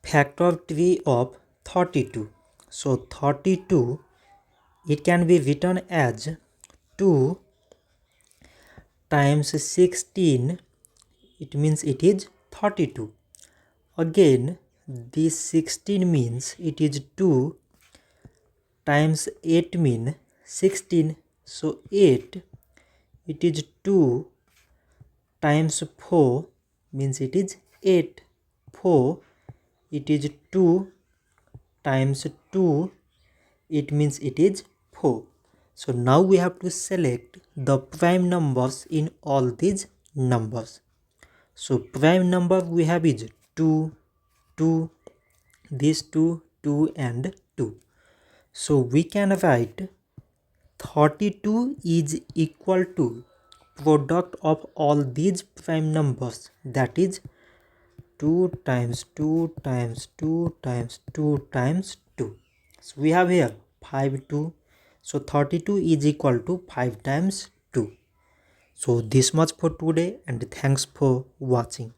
factor tree of 32. So 32, it can be written as 2 times 16, it means it is 32. Again, this 16 means it is 2 times 8 mean 16. So 8, it is 2 times 4 means it is 8. 4, it is 2 times 2, it means it is 4. So now we have to select the prime numbers in all these numbers. So prime number we have is 2, 2, these 2, 2 and 2. So we can write 32 is equal to product of all these prime numbers, that is 2 times 2 times 2 times 2 times 2. So we have here 5 2. So 32 is equal to 5 times 2. So this much for today and thanks for watching.